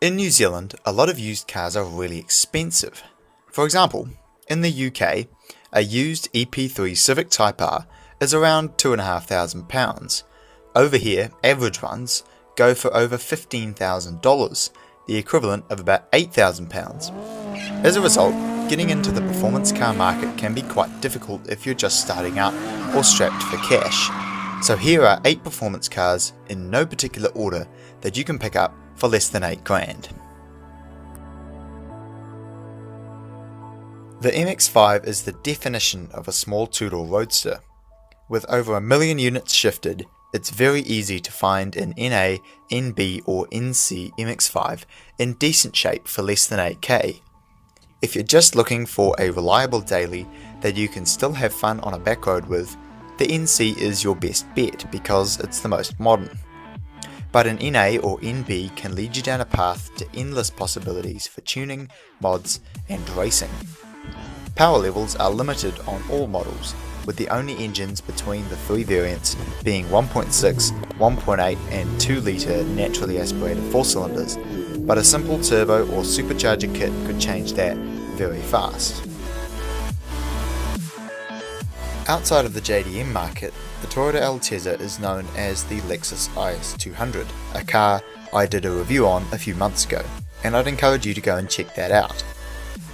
In New Zealand, a lot of used cars are really expensive. For example, in the UK, a used EP3 Civic Type R is around £2,500. Over here, average ones go for over $15,000, the equivalent of about £8,000. As a result, getting into the performance car market can be quite difficult if you're just starting out or strapped for cash. So here are 8 performance cars in no particular order that you can pick up for less than $8,000. The MX-5 is the definition of a small two-door roadster. With over 1 million units shifted, it's very easy to find an NA, NB or NC MX-5 in decent shape for less than $8,000. If you're just looking for a reliable daily that you can still have fun on a back road with, the NC is your best bet because it's the most modern. But an NA or NB can lead you down a path to endless possibilities for tuning, mods and racing. Power levels are limited on all models, with the only engines between the 3 variants being 1.6, 1.8 and 2 litre naturally aspirated 4 cylinders, but a simple turbo or supercharger kit could change that very fast. Outside of the JDM market, the Toyota Altezza is known as the Lexus IS200, a car I did a review on a few months ago, and I'd encourage you to go and check that out.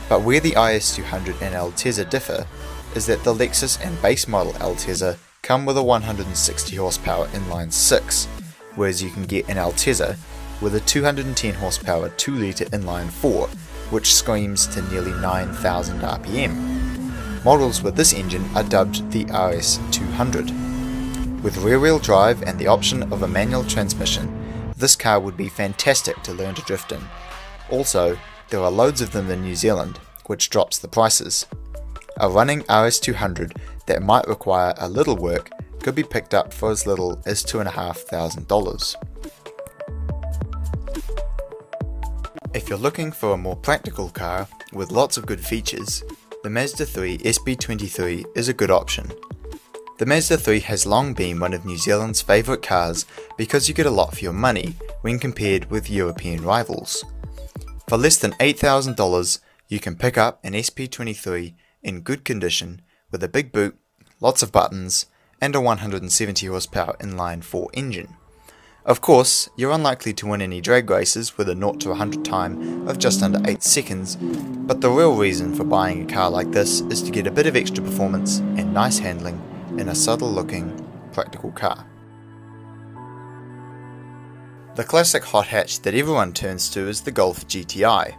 But where the IS200 and Altezza differ is that the Lexus and base model Altezza come with a 160 horsepower inline 6, whereas you can get an Altezza with a 210 horsepower 2 litre inline 4, which screams to nearly 9,000 RPM. Models with this engine are dubbed the RS200. With rear-wheel drive and the option of a manual transmission, this car would be fantastic to learn to drift in. Also, there are loads of them in New Zealand, which drops the prices. A running RS200 that might require a little work could be picked up for as little as $2,500. If you're looking for a more practical car with lots of good features, the Mazda 3 SP23 is a good option. The Mazda 3 has long been one of New Zealand's favourite cars because you get a lot for your money when compared with European rivals. For less than $8,000, you can pick up an SP23 in good condition with a big boot, lots of buttons, and a 170 horsepower inline 4 engine. Of course, you're unlikely to win any drag races with a 0 to 100 time of just under 8 seconds, but the real reason for buying a car like this is to get a bit of extra performance and nice handling in a subtle looking, practical car. The classic hot hatch that everyone turns to is the Golf GTI,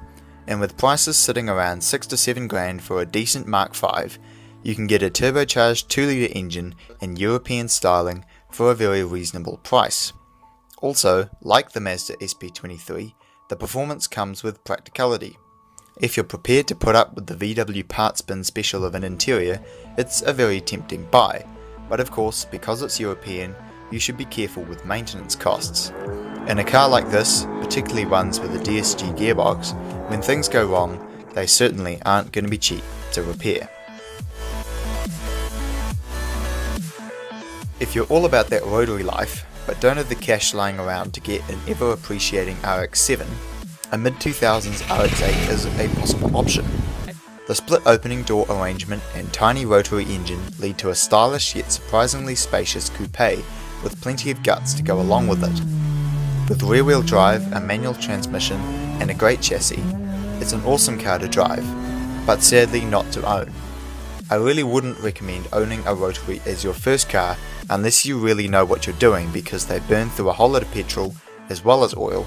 and with prices sitting around 6 to 7 grand for a decent Mark V, you can get a turbocharged 2 litre engine in European styling for a very reasonable price. Also, like the Mazda SP23, the performance comes with practicality. If you're prepared to put up with the VW parts bin special of an interior, it's a very tempting buy, but of course, because it's European, you should be careful with maintenance costs. In a car like this, particularly ones with a DSG gearbox, when things go wrong, they certainly aren't going to be cheap to repair. If you're all about that rotary life, but don't have the cash lying around to get an ever-appreciating RX-7, a mid-2000s RX-8 is a possible option. The split opening door arrangement and tiny rotary engine lead to a stylish yet surprisingly spacious coupe with plenty of guts to go along with it. With rear-wheel drive, a manual transmission and a great chassis, it's an awesome car to drive, but sadly not to own. I really wouldn't recommend owning a rotary as your first car unless you really know what you're doing because they burn through a whole lot of petrol as well as oil,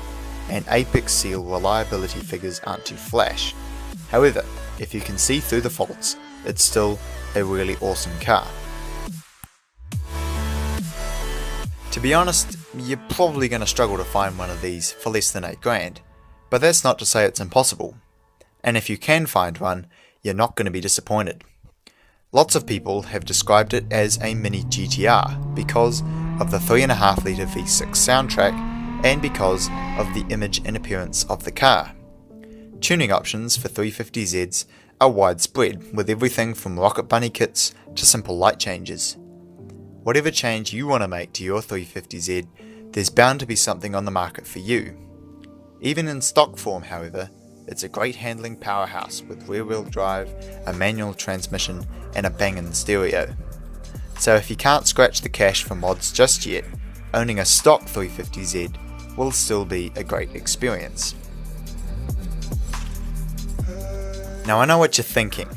and Apex Seal reliability figures aren't too flash. However, if you can see through the faults, it's still a really awesome car. To be honest, you're probably going to struggle to find one of these for less than $8,000, but that's not to say it's impossible. And if you can find one, you're not going to be disappointed. Lots of people have described it as a mini GTR because of the 3.5 litre V6 soundtrack and because of the image and appearance of the car. Tuning options for 350Zs are widespread, with everything from rocket bunny kits to simple light changes. Whatever change you want to make to your 350Z, there's bound to be something on the market for you. Even in stock form, however, it's a great handling powerhouse with rear-wheel drive, a manual transmission, and a bangin' stereo. So if you can't scratch the cash for mods just yet, owning a stock 350Z will still be a great experience. Now I know what you're thinking.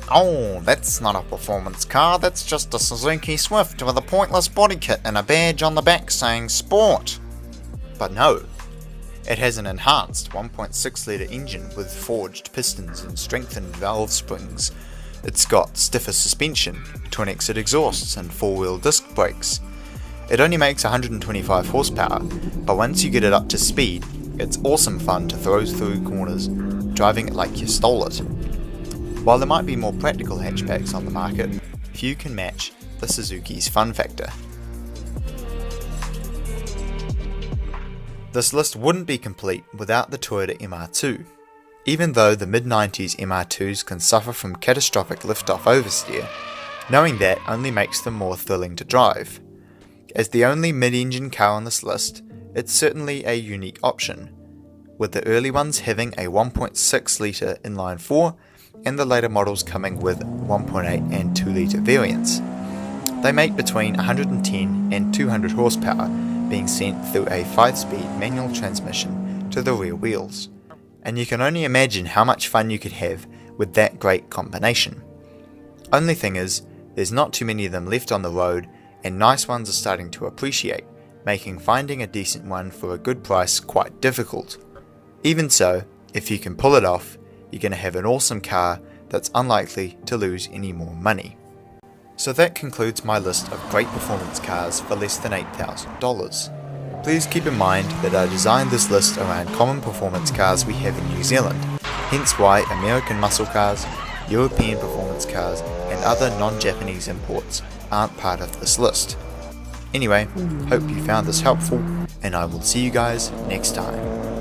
Oh, that's not a performance car, that's just a Suzuki Swift with a pointless body kit and a badge on the back saying Sport. But no, it has an enhanced 1.6 litre engine with forged pistons and strengthened valve springs. It's got stiffer suspension, twin exit exhausts and 4-wheel disc brakes. It only makes 125 horsepower, but once you get it up to speed, it's awesome fun to throw through corners, driving it like you stole it. While there might be more practical hatchbacks on the market, few can match the Suzuki's fun factor. This list wouldn't be complete without the Toyota MR2. Even though the mid-90s MR2s can suffer from catastrophic lift-off oversteer, knowing that only makes them more thrilling to drive. As the only mid-engine car on this list, it's certainly a unique option, with the early ones having a 1.6 litre inline-4 and the later models coming with 1.8 and 2 litre variants. They make between 110 and 200 horsepower, being sent through a 5-speed manual transmission to the rear wheels. And you can only imagine how much fun you could have with that great combination. Only thing is, there's not too many of them left on the road, and nice ones are starting to appreciate, making finding a decent one for a good price quite difficult. Even so, if you can pull it off, you're going to have an awesome car that's unlikely to lose any more money. So that concludes my list of great performance cars for less than $8,000. Please keep in mind that I designed this list around common performance cars we have in New Zealand, hence why American muscle cars, European performance cars and other non-Japanese imports aren't part of this list. Anyway, hope you found this helpful, and I will see you guys next time.